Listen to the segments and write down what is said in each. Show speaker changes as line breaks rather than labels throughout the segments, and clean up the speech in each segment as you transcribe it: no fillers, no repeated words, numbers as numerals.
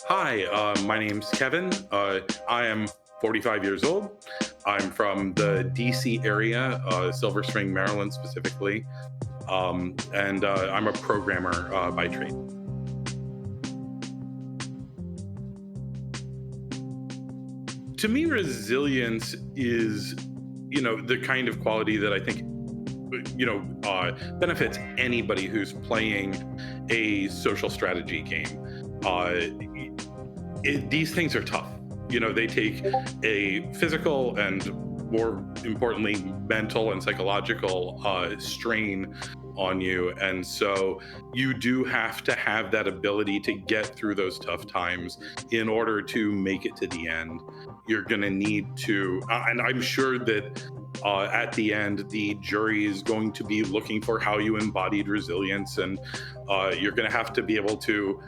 Hi, my name's Kevin. I am 45 years old. I'm from the DC area, Silver Spring, Maryland specifically, and I'm a programmer by trade. To me, resilience is, the kind of quality that I think, benefits anybody who's playing a social strategy game. These things are tough. They take a physical and, more importantly, mental and psychological strain on you. And so you do have to have that ability to get through those tough times in order to make it to the end. You're going to need to, and I'm sure that at the end, the jury is going to be looking for how you embodied resilience, and you're going to have to be able to,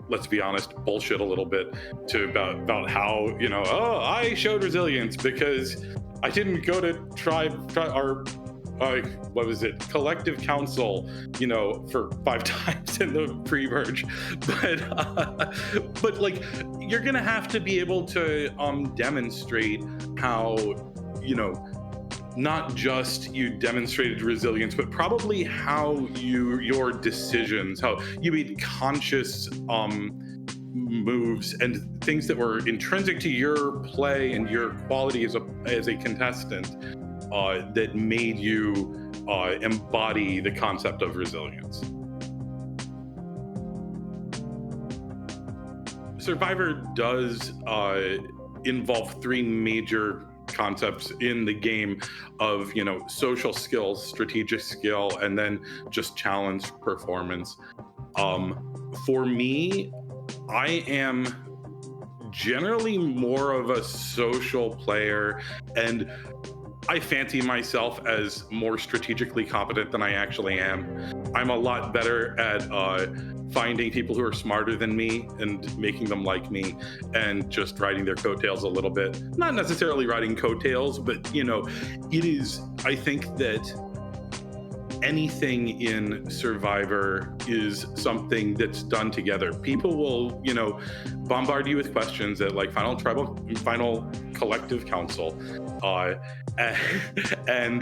let's be honest, bullshit a little bit to about how oh, I showed resilience because I didn't go to try our what was it, collective council, for 5 times in the pre-merge, but like you're gonna have to be able to demonstrate how you know not just you demonstrated resilience, but probably how your decisions, how you made conscious moves and things that were intrinsic to your play and your quality as a contestant that made you embody the concept of resilience. Survivor does involve three major concepts in the game of social skills, strategic skill, and then just challenge performance. For me, I am generally more of a social player, and I fancy myself as more strategically competent than I actually am. I'm a lot better at finding people who are smarter than me and making them like me and just riding their coattails a little bit. Not necessarily riding coattails, but it is, I think that anything in Survivor is something that's done together. People will, bombard you with questions at like final collective council. Uh, and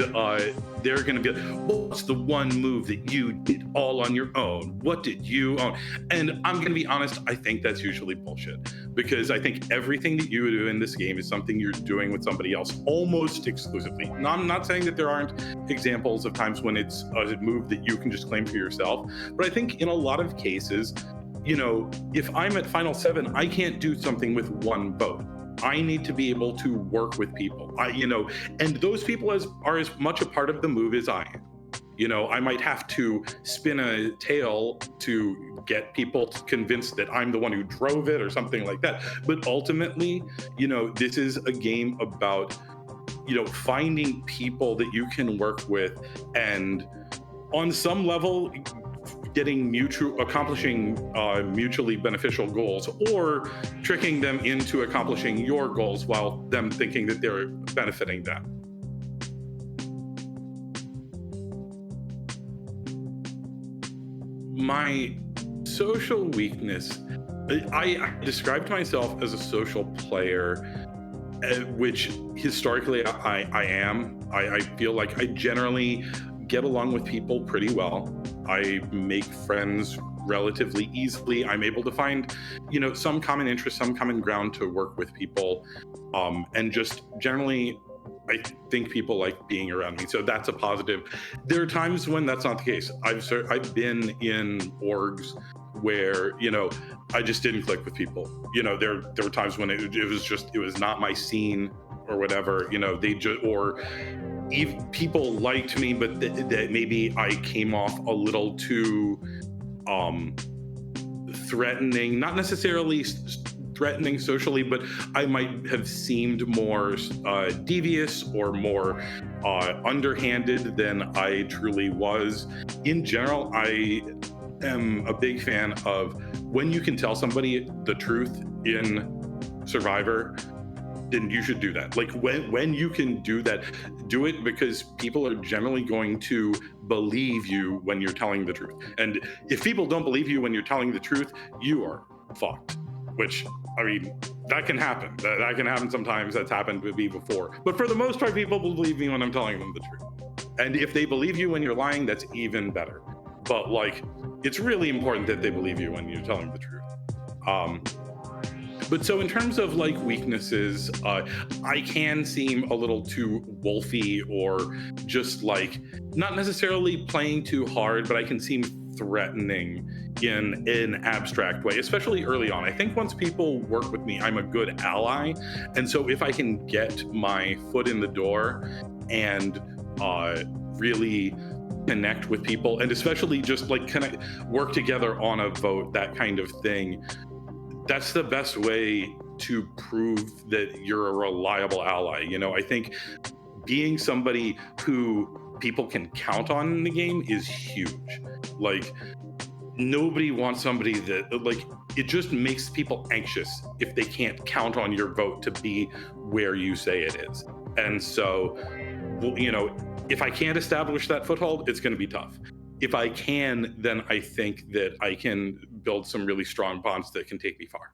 they're going to be like, what's the one move that you did all on your own? What did you own? And I'm going to be honest, I think that's usually bullshit, because I think everything that you do in this game is something you're doing with somebody else almost exclusively. Now, I'm not saying that there aren't examples of times when it's a move that you can just claim for yourself, but I think in a lot of cases, if I'm at Final 7, I can't do something with one vote. I need to be able to work with people. And those people are as much a part of the move as I am. I might have to spin a tail to get people convinced that I'm the one who drove it or something like that. But ultimately, this is a game about, finding people that you can work with, and on some level, accomplishing mutually beneficial goals, or tricking them into accomplishing your goals while them thinking that they're benefiting them. My social weakness, I described myself as a social player, which historically I am. I feel like I generally get along with people pretty well. I make friends relatively easily. I'm able to find, some common interest, some common ground to work with people. And just generally, I think people like being around me. So that's a positive. There are times when that's not the case. I've been in orgs where, I just didn't click with people. There were times when it was not my scene or whatever, they just, or even people liked me, but that maybe I came off a little too threatening, not necessarily threatening socially, but I might have seemed more devious or more underhanded than I truly was. In general, I am a big fan of when you can tell somebody the truth in Survivor, then you should do that. Like when you can do that, do it, because people are generally going to believe you when you're telling the truth. And if people don't believe you when you're telling the truth, you are fucked. which, I mean, that can happen. That can happen sometimes. That's happened to me before. But for the most part, people believe me when I'm telling them the truth. And if they believe you when you're lying, that's even better. But like, it's really important that they believe you when you're telling the truth. But so in terms of like weaknesses, I can seem a little too wolfy, or just like not necessarily playing too hard, but I can seem threatening in an abstract way, especially early on. I think once people work with me, I'm a good ally. And so if I can get my foot in the door and really connect with people, and especially just like work together on a vote, that kind of thing, that's the best way to prove that you're a reliable ally. You know, I think being somebody who people can count on in the game is huge. Like, nobody wants somebody that, like, it just makes people anxious if they can't count on your vote to be where you say it is. And so, you know, if I can't establish that foothold, it's going to be tough. If I can, then I think that I can build some really strong bonds that can take me far.